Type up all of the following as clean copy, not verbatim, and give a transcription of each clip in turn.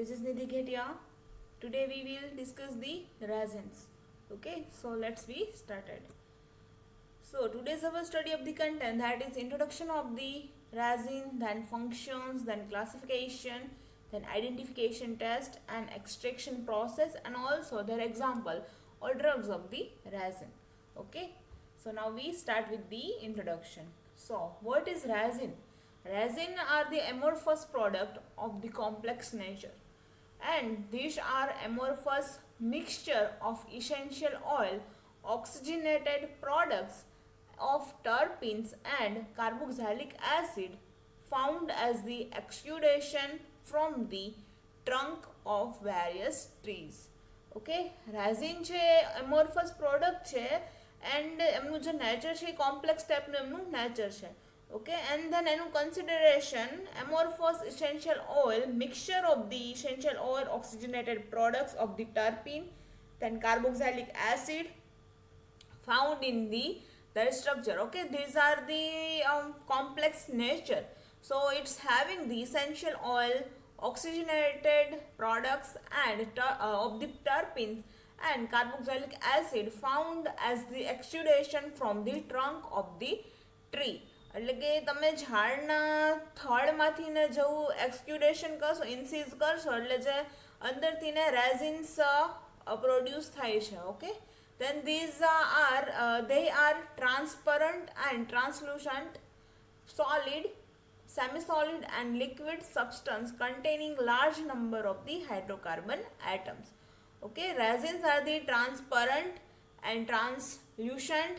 This is Nidhi Ghetia. Today we will discuss the resins. Okay, so let's be started. So today's our study of the content, that is introduction of the resin, then functions, then classification, then identification test and extraction process, and also their example or drugs of the resin. Okay, so now we start with the introduction. So what is resin? Resin are the amorphous product of the complex nature, and these are amorphous mixture of essential oil, oxygenated products of terpenes and carboxylic acid found as the exudation from the trunk of various trees. Okay, resin છે એમોર્ફસ product છે and એમનું જે nature છે એ complex ટાઈપનું એમનું nature છે. Okay, and then એનું consideration amorphous essential oil, mixture of the essential oil, oxygenated products of the terpene, then carboxylic acid found in their structure. Okay, these are the complex nature, so it's having the essential oil, oxygenated products and of the terpenes and carboxylic acid found as the exudation from the trunk of the tree. એટલે કે તમે ઝાડના થડમાંથી ને જેવું એક્સક્યુડેશન કરશો, ઇન્સીઝ કરશો એટલે જે અંદરથી ને રેઝિન્સ પ્રોડ્યુસ થાય છે. Okay, then these they are transparent and translucent, solid, semi-solid and liquid substance containing large number of the hydrocarbon atoms. Okay, resins are the transparent and translucent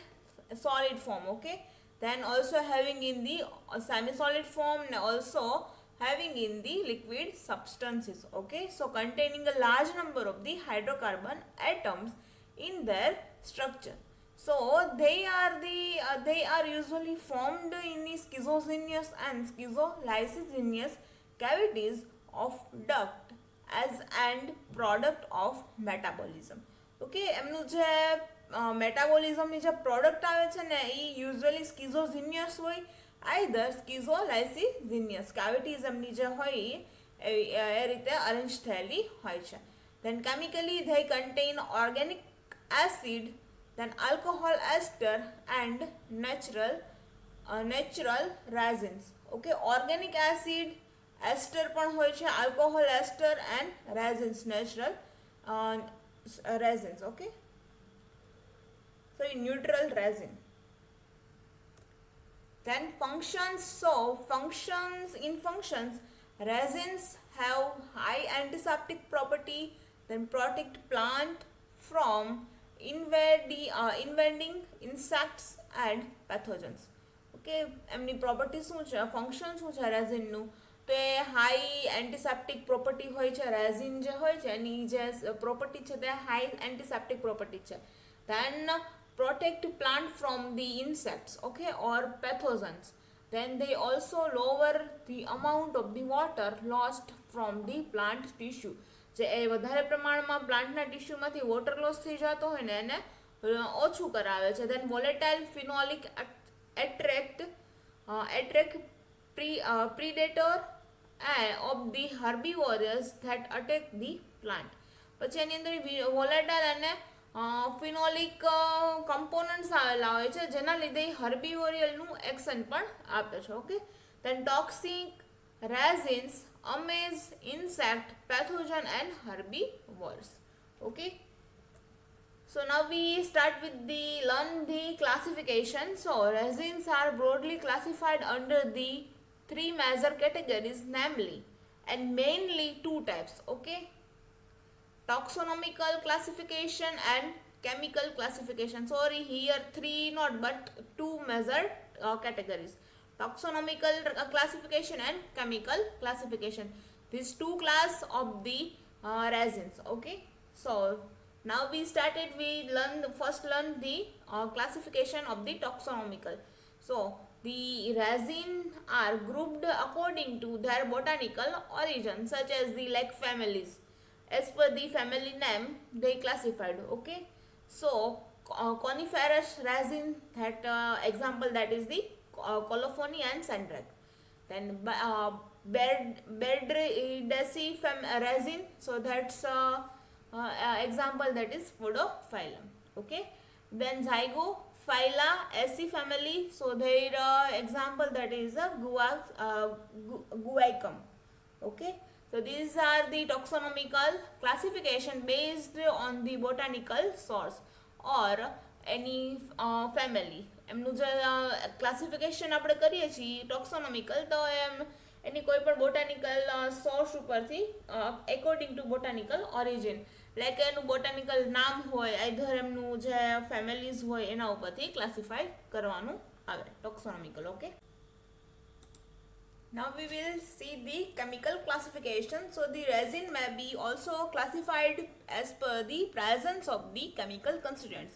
solid form. Okay, then also having in the semi-solid form and also having in the liquid substances. Okay, so containing a large number of the hydrocarbon atoms in their structure. So they are usually formed in the schizogenous and schizolysogenous cavities of duct as and product of metabolism. Okay, એમનું જે મેટાબોલિઝમની જે product આવે છે ને એ usually સ્કિઝોઝિનિયસ હોય, either સ્કિઝોલાઇસિઝિનિયસ કેવિટીઝ એમની જે હોય એ રીતે અરેન્જ થયેલી હોય છે. Then chemically they contain organic acid, then alcohol ester and natural resins. Okay, organic acid, ester પણ હોય છે, alcohol ester and resins, natural resins. Okay, so neutral resin. Then functions. So functions, resins have high antiseptic property, then protect plant from invading insects and pathogens. Okay, એમની property શું છે, function શું છે રેઝિનનું, તો એ high antiseptic property હોય છે. Resin જે હોય છે એની જે પ્રોપર્ટી છે તે હાઈ એન્ટીસેપ્ટિક પ્રોપર્ટી છે. Then protect plant from the insects, okay, or pathogens. Then they also lower the amount of the water lost from the plant tissue. જે એ વધારે પ્રમાણમાં પ્લાન્ટના ટિશ્યુમાંથી વોટર લોસ થઈ જતો હોય ને એને ઓછું કરાવે છે. Then volatile phenolic attract predator of the herbivores that attack the plant. પછી એની અંદર વોલેટાઇલ અને ફિનોલિક કમ્પોનન્ટ્સ આવેલા હોય છે જેના લીધે હર્બિવોરિયલનું એક્શન પણ આપે છે. Okay, then toxic resins amaze insect, pathogen and herbivores. Okay, so now we start with learn the classification. So resins are broadly classified under the three major categories, namely and mainly two types. Okay, taxonomical classification and chemical classification. Sorry, here three not but two major categories, taxonomical classification and chemical classification. These two class of the resins. Okay, so now we first learn the classification of the taxonomical. So the resin are grouped according to their botanical origin, such as the like families. As per the family name they classified. Okay, so coniferous resin, that example that is the colophony and sandrac. Then Berdacifem resin. So that's example, that is Podophyllum. Okay. Then Zygophylla Aci family. So their example, that is Guaicum. Okay. So these are the taxonomical classification based on the botanical source or any family. એમનું જે classification આપણે કરીએ છીએ ટોક્સોનોમિકલ, તો એની કોઈ પણ botanical source ઉપરથી according to botanical origin, like એનું બોટાનિકલ નામ હોય, આઈધર એમનું જે ફેમિલીઝ હોય એના ઉપરથી ક્લાસિફાઈ કરવાનું આવે ટોક્સોનોમિકલ. Okay. Now we will see the chemical classification. So the resin may be also classified as per the presence of the chemical constituents.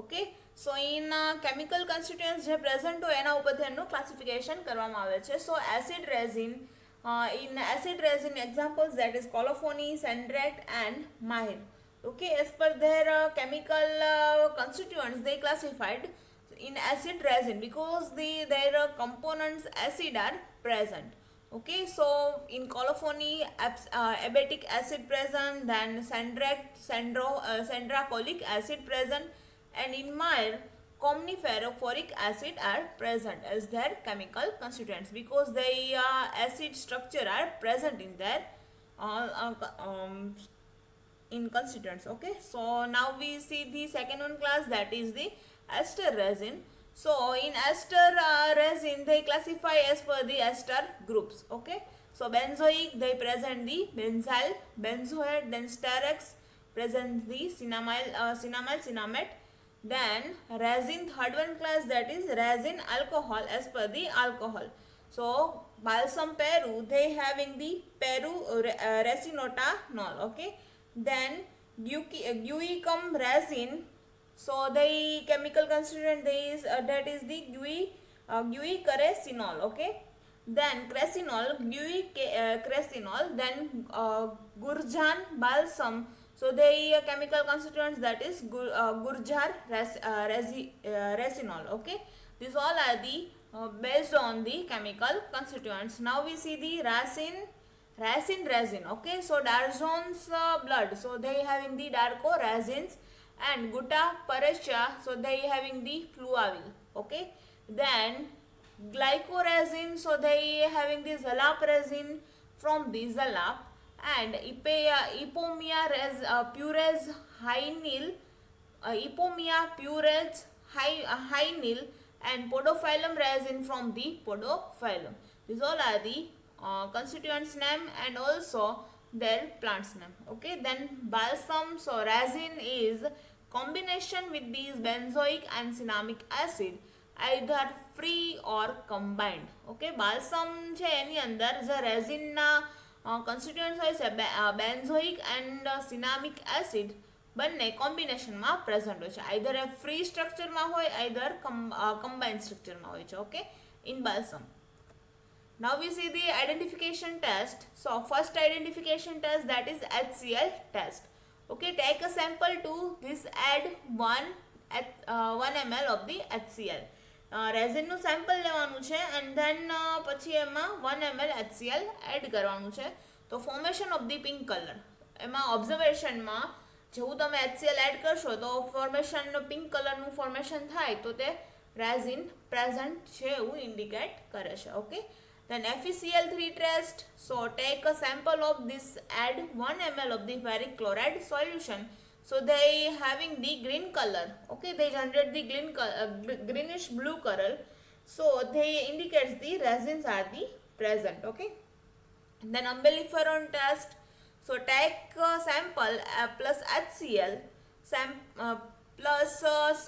Okay. So in chemical constituents જે present હોય એના ઉપરથી એનું classification કરવામાં આવે છે. So acid resin, in acid resin examples, that is colophony, sandract and mahir. Okay. As per their chemical constituents, they classified in acid resin because their components acid are present. Okay. So in colophony, abatic acid present, then sandract, sandracolic acid present, and in Mahir, comniferophoric acid are present as their chemical constituents because their acid structure are present in their in constituents. Okay. So now we see the second one class, that is the ester resin. So in ester resin, they classify as per the ester groups. Okay. So benzoic, they present the benzyl, benzoate, then sterex present the cinnamyl, cinnamate. Then resin, third one class, that is resin alcohol as per the alcohol. So balsam Peru, they having the Peru resinotanol. Okay. Then guaiacum resin, so the chemical constituent that is the guaicaresinol. Okay. Then cresinol, cresinol, then gurjan balsam. So the chemical constituents, that is gurjar resinol. Okay. These all are the based on the chemical constituents. Now we see the resin. Okay. So Darzon's blood, so they having the darko resins, and gutta parasha, so they having the fluavil. Okay. Then glycoresin, so they having the zalap resin from the zalap, and Ipomia pures hynil, hynil, and Podophyllum resin from the Podophyllum. These all are the constituents name and also their plants name. Okay. Then balsam, so resin is combination with these benzoic and cinnamic acid, either free or combined. Okay. balsam છે એની અંદર જે resin ના constituents હોય છે benzoic and cinnamic acid બંને કોમ્બિનેશનમાં present હોય છે, either એ free સ્ટ્રક્ચરમાં હોય, આઈધર કમ્બાઇન્ડ સ્ટ્રક્ચરમાં હોય છે. Okay. In balsam. Now we see the identification test. So first identification test, that is HCl test. Okay. Take a sample to this, add 1 ml of the HCl. રેઝિનનું sample લેવાનું છે and then પછી એમાં 1 ml HCl add કરવાનું છે. તો formation of the pink colour, એમાં ઓબ્ઝર્વેશનમાં જેવું તમે HCl એડ કરશો તો ફોર્મેશન પિંક કલરનું ફોર્મેશન થાય તો તે રેઝિન પ્રેઝન્ટ છે એવું ઇન્ડિકેટ કરે છે. Okay. Then FeCl3 test. So take a sample of this, add 1 ml of the ferric chloride solution. So they having the green color. Okay. They generate the greenish blue color. So they indicates the resins are the present. Okay. Then umbelliferone test. So take a sample plus HCl plus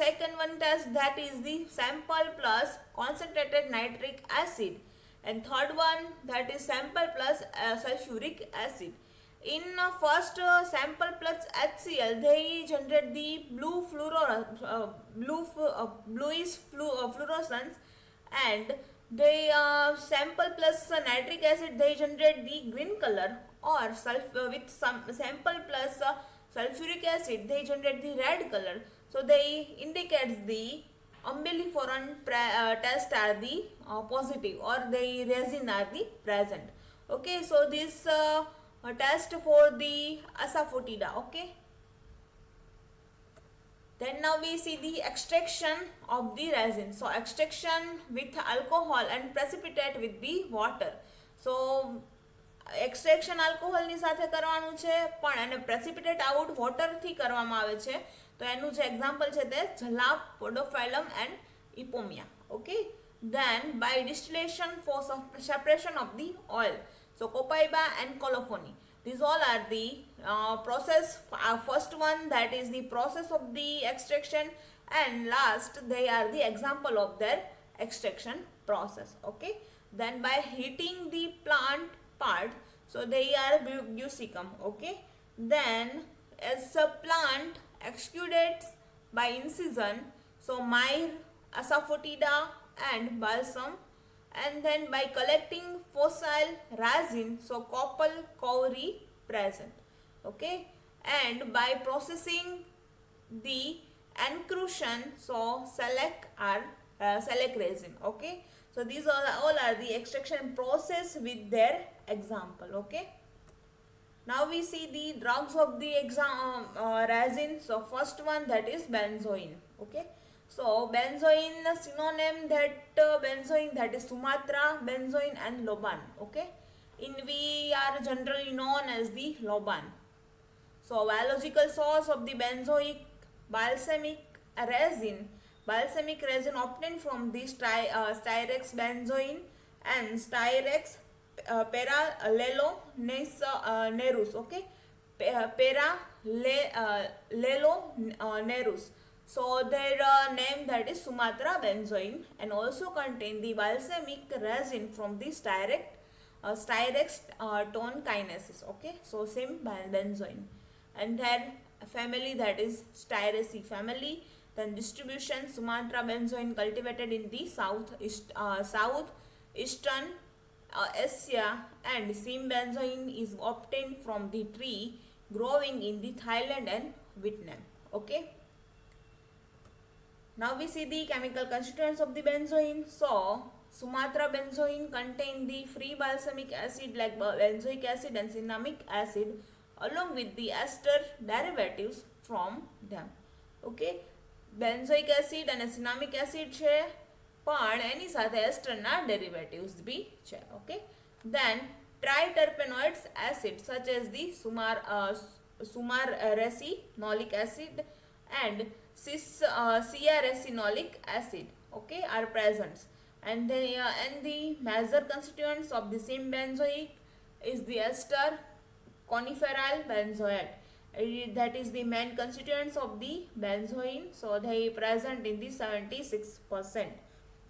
second one test, that is the sample plus concentrated nitric acid, and third one, that is sample plus sulfuric acid. In first sample plus HCl, they generate the bluish fluorescence, and they sample plus nitric acid, they generate the green color, or with some sample plus sulfuric acid, they generate the red color. So they indicates the umbelliferone test are the positive, or the resin are the present. Okay, so this a test for the asafoetida. Okay, then now we see the extraction of the resin. So extraction with alcohol and precipitate with the water. So extraction આલ્કોહોલની સાથે કરવાનું છે પણ એને પ્રેસિપિટેટ out વોટરથી કરવામાં આવે છે. તો એનું જે એક્ઝામ્પલ છે તે jalap, podophyllum and ipomoea. Okay, then by distillation for separation of the oil, so copaiba and colophony, these all are the process. First one, that is the process of the extraction, and last they are the example of their extraction process. Okay, then by heating the plant part, so they are glucicum. Okay, then as a plant exudates by incision, so myrrh, asafoetida and balsam, and then by collecting fossil resin, so copal, kauri present. Okay, and by processing the encrution, so shellac resin. Okay, so these all are the extraction process with their example. Okay, now we see the drugs of the resin. So first one, that is benzoin. Okay, so benzoin synonym, that benzoin, that is Sumatra benzoin and Loban. Okay, we are generally known as the Loban. So biological source of the benzoic balsamic resin. Balsamic resin obtained from the Styrex benzoin and Styrex parallelonerus. Okay, parallelonerus. So their name, that is Sumatra benzoin, and also contain the balsamic resin from the Styrex tone kinesis. Okay, so same benzoin, and their family, that is Styraceae family. Then distribution, Sumatra benzoin cultivated in the southeastern Asia, and Sim benzoin is obtained from the tree growing in the Thailand and Vietnam. Okay, now we see the chemical constituents of the benzoin. So Sumatra benzoin contain the free balsamic acid like benzoic acid and cinnamic acid, along with the ester derivatives from them. Okay, benzoic acid and cinnamic acid છે પણ એની સાથે એસ્ટરના derivatives બી છે. Okay, then triterpenoids acid such as the sumaracetonic acid and cearacenolic acid, okay, are present. And the major constituents of the same benzoic is the ester coniferyl benzoate. That is the main constituents of the benzoin, so they present in the 76%.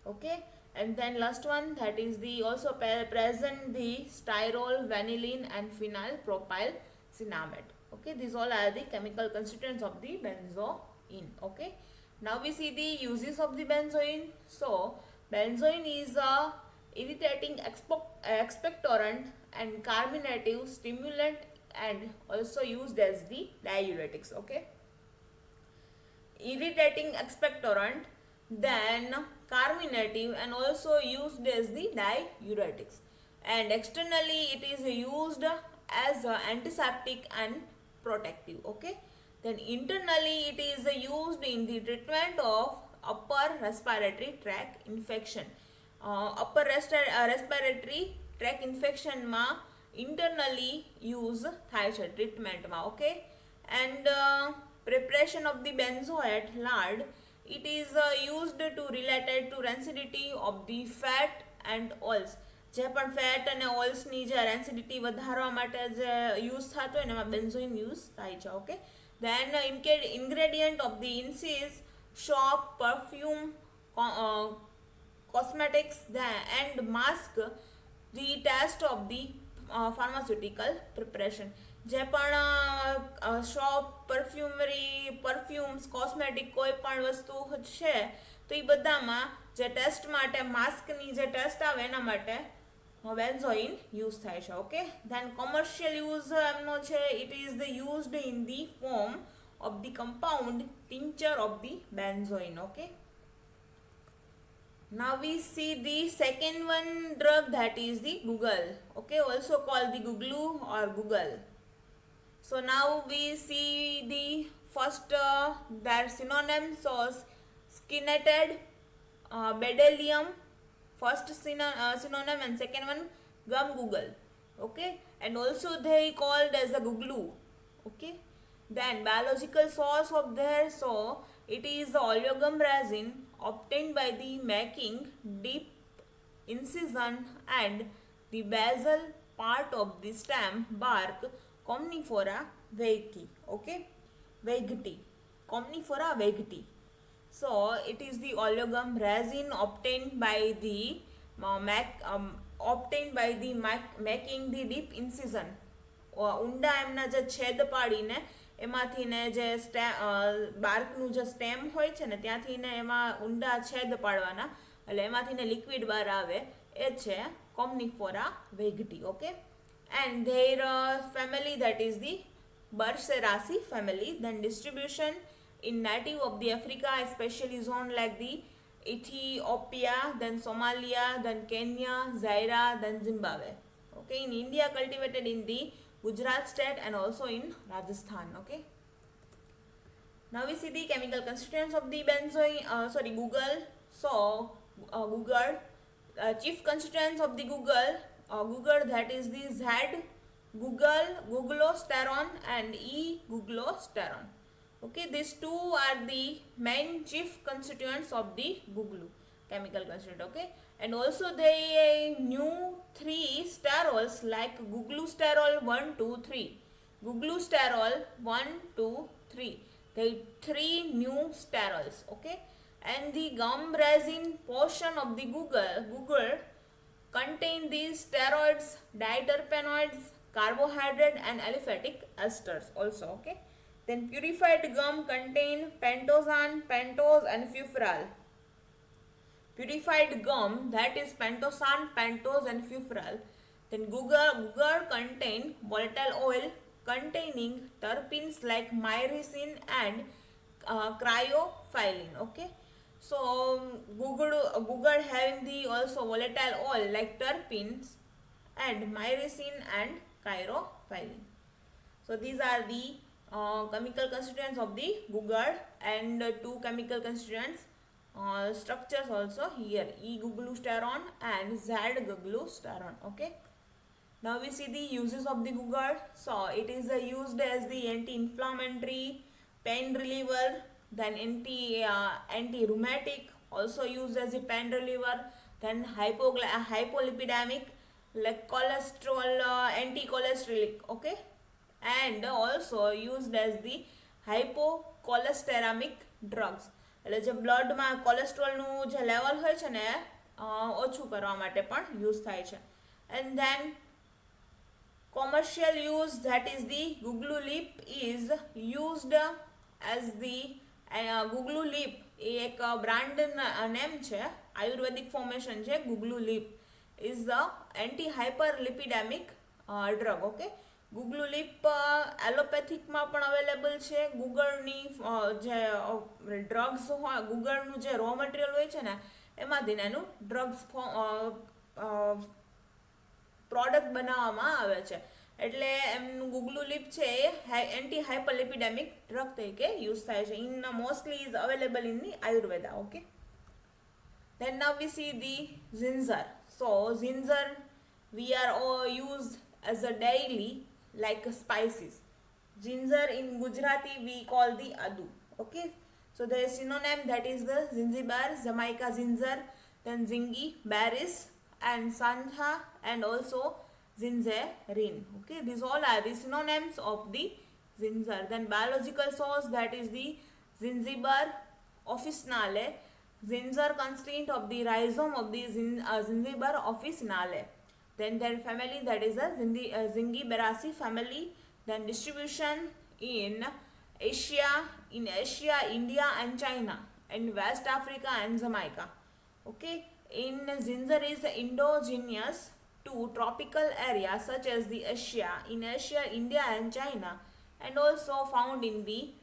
Okay, and then last one, that is the also present the styrol, vanillin and phenyl propyl cinnamate. Okay, these all are the chemical constituents of the benzoin. Okay, now we see the uses of the benzoin. So benzoin is a irritating expectorant and carminative stimulant, and also used as the diuretics. Okay, irritating expectorant, then carminative, and also used as the diuretics, and externally it is used as antiseptic and protective. Okay, then internally it is used in the treatment of upper respiratory tract infection. Upper respiratory tract infection ma internally use થાય છે ટ્રીટમેન્ટમાં. Okay, and preparation of the benzoate lard, it is used to related to rancidity of the fat and oils. જે પણ fat અને ઓઇલ્સની જે રેન્સિડિટી વધારવા માટે જે યુઝ થતો હોય ને એમાં બેન્ઝોઇન યુઝ થાય છે. Okay, then ingredient of the incense, soap, perfume, cosmetics and mask, the taste of the pharmaceutical preparation. જે પણ શોપ, પરફ્યુમ્સ, કોસ્મેટિક કોઈ પણ વસ્તુ છે તો એ બધામાં જે ટેસ્ટ માટે માસ્કની જે ટેસ્ટ આવે એના માટે બેન્ઝોઇન યુઝ થાય છે. ઓકે, ધેન કોમર્શિયલ યુઝ એમનો છે, it is the used in the form of the compound tincture of the benzoin. Okay, Now we see the second one drug, that is the Google. Okay, also called the Googloo or Google. So now we see the first their synonyms. So skinated, bedelium, first synonym, and second one gum Google. Okay, and also they called as a Googloo. Okay, then biological source of their, so it is the oleogum resin obtained by the making deep incision and the basal part of the stem bark Comnifera veigti. Okay, veigti, Comnifera veigti. So it is the oleogum resin obtained by the making the deep incision. ઊંડા એમના જે છેદ પાડીને એમાંથી ને જે બાર્કનું જે stem હોય છે ને ત્યાંથી ને એમાં ઊંડા છેદ પાડવાના એટલે એમાંથી ને લિક્વિડ બહાર આવે એ છે Commiphora wightii. Okay, and their family, that is the Burseraceae family. Then distribution in native of the Africa, especially zone like the Ethiopia, then Somalia, then Kenya, Zaire, then Zimbabwe. Okay, in India cultivated in the Gujarat state and also in Rajasthan. Okay, now we see the chemical constituents of the Google. So Google, chief constituents of the Google, that is the Z Google, Googlosterone and E Googlosterone. Okay, these two are the main chief constituents of the Google chemical constituent. Okay, and also they knew 3 sterols like Googlusterol 1, 2, 3. Googlusterol 1, 2, 3. They 3 new sterols. Okay, and the gum resin portion of the Google contain these steroids, diterpenoids, carbohydrate and aliphatic esters also. Okay, then purified gum contain pentosan, pentose and furfural. Purified gum, that is pentosan, pentose and furfural. Then Google contain volatile oil containing terpenes like myrcene and cryophyllene. Okay, so Google having the also volatile oil like terpenes and myrcene and cryophyllene. So these are the chemical constituents of the Google, and 2 chemical constituents structures also here, E-Googlusterone and Z-Googlusterone. Okay, now we see the uses of the Google. So it is used as the anti-inflammatory, pain reliever, then anti-rheumatic, also used as a pain reliever, then hypolipidemic, like cholesterol, anti-cholesterolic. Okay, and also used as the hypocholesteremic drugs. એટલે જે બ્લડમાં કોલેસ્ટ્રોલનું જે level હોય છે ને ઓછું કરવા માટે પણ યુઝ થાય છે. And then commercial use, that is the Googluolip is used as the Googluolip એ એક બ્રાન્ડ નેમ છે, આયુર્વેદિક ફોર્મેશન છે. Googluolip is the anti-hyperlipidemic drug. Okay, Googluolip એલોપેથિકમાં પણ અવેલેબલ છે. ગૂગળની જે ડ્રગ્સ હોય, ગૂગળનું જે રો મટીરિયલ હોય છે ને એમાંથી એનું ડ્રગ્સ પ્રોડક્ટ બનાવવામાં આવે છે. એટલે એમનું Googluolip છે એ એન્ટી હાઇપરલિપિડેમિક ડ્રગ તરીકે યુઝ થાય છે. In mostly is available in the Ayurveda. Okay, then now we see the ginger. So ginger we are all used as a daily like spices. Ginger in Gujarati we call the adu. Okay, so there is synonym, that is the zingiber, Jamaica ginger, then zingi berries and santha and also gingerine. Okay, these all are the synonyms of the ginger. Then biological source, that is the zingiber officinale. Ginger constituent of the rhizome of the zingiber officinale. Then their family, that is the Zingiberaceae family. Then distribution in Asia, India and China, and West Africa and Jamaica. Okay, in ginger is indigenous to tropical areas such as the Asia, India and China, and also found in the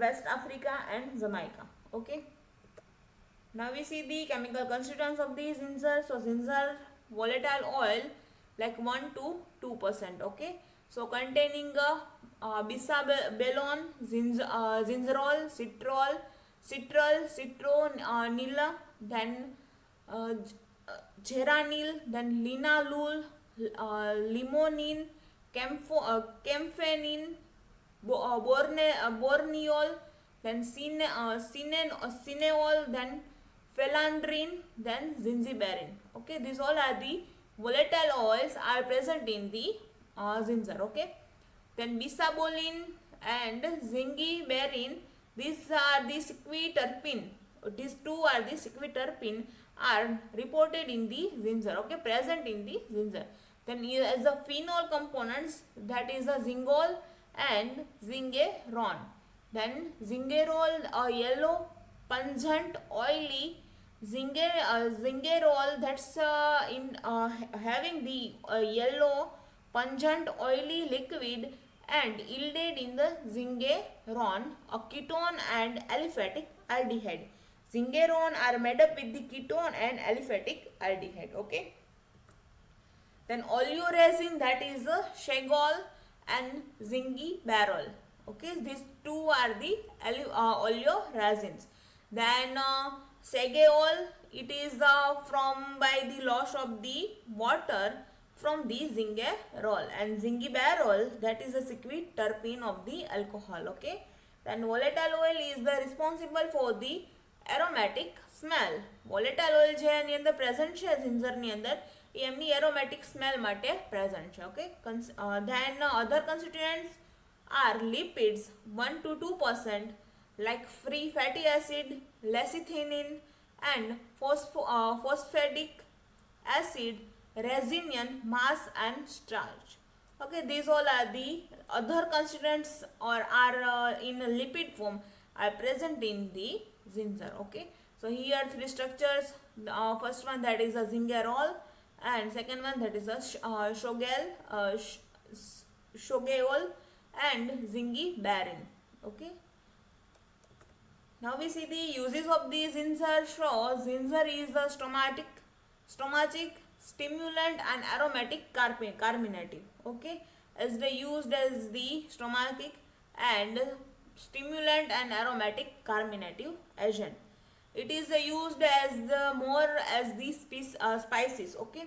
West Africa and Jamaica. Okay, Now we see the chemical constituents of the ginger. So ginger volatile oil like 1 to 2%. Okay. So containing bisabolol, gingerol, citrol, citronella, then uh, geranil, then linalool, limonene, camphanin, borneol, then cineol, then phelandrine, then zingiberine. Okay, these all are the volatile oils are present in the ginger. Okay, then bisabolin and zingiberine, these are the sequiterpene. These two are the sequiterpene are reported in the ginger. Okay, present in the ginger. Then as the phenol components, that is the zingol and zingeron. Then zingerol, a yellow, pungent, oily. Zingerol, that's in having the yellow, pungent, oily liquid and yielded in the zingeron, a ketone and aliphatic aldehyde. Zingeron are made up with the ketone and aliphatic aldehyde. Okay. Then oleoresin, that is the Shagol and zingiberol. Okay, these two are the oleoresins. Then Sageol, it is from by the loss of the water from the zingerol, and zingiberol, that is the secret terpene of the alcohol. Okay, then volatile oil is the responsible for the aromatic smell. Volatile oil જે એની અંદર present છે ginger ની અંદર એ એમની aromatic smell માટે present છે. Okay, then other constituents are lipids 1 to 2%, like free fatty acid, lecithin and phosphadic acid, resin, mass and starch. Okay, these all are the other constituents or are in lipid form are present in the ginger. Okay, so here three structures. First one, that is a zingerol, and second one, that is a shogeol and zingiberine. Okay, now we see the uses of the ginger. So ginger is a stomachic, stimulant and aromatic carminative. Okay, as they used as the stomachic and stimulant and aromatic carminative agent. It is used as the more as the spices. Okay,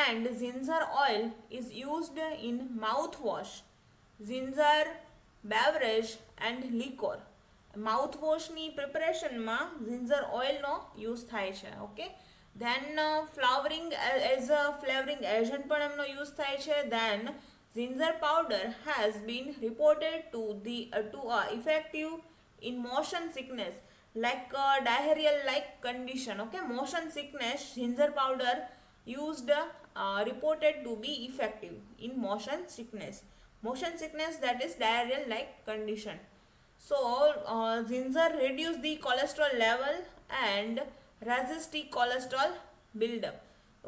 and ginger oil is used in mouthwash, ginger beverage and liquor. માઉથવોશની પ્રિપરેશનમાં ginger ઓઇલનો use થાય છે. Okay, then flavoring as a flavoring agent પણ એમનો use થાય છે. Then ginger powder has been reported to effective in motion sickness, like diarrheal like condition. Okay, motion sickness, ginger powder used reported to be effective in motion sickness, that is diarrheal like condition. So ginger reduce the cholesterol level and resist the cholesterol buildup.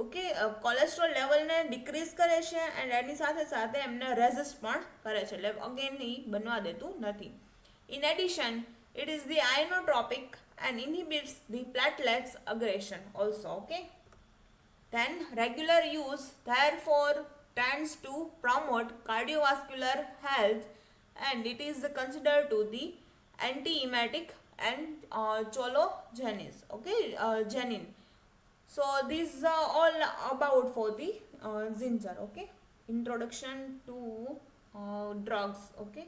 Okay, cholesterol લેવલને decrease કરે છે and એની સાથે સાથે એમને resist પણ કરે છે, એટલે અગેન એ બનવા દેતું નથી. In addition, it is the ionotropic and inhibits the platelets aggregation also. Okay, then regular use therefore tends to promote cardiovascular health, and it is considered to the anti-emetic and chologenes. Okay, genin. So these are all about for the ginger. Okay, introduction to drugs. Okay,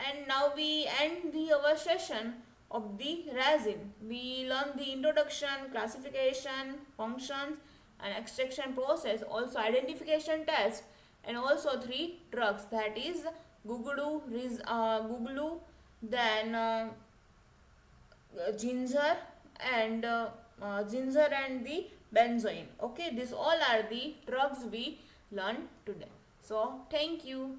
and now we end our session of the resin. We learn the introduction, classification, functions and extraction process, also identification test, and also 3 drugs, that is gugulu, then ginger and the benzoin. Okay, these all are the drugs we learned today. So thank you.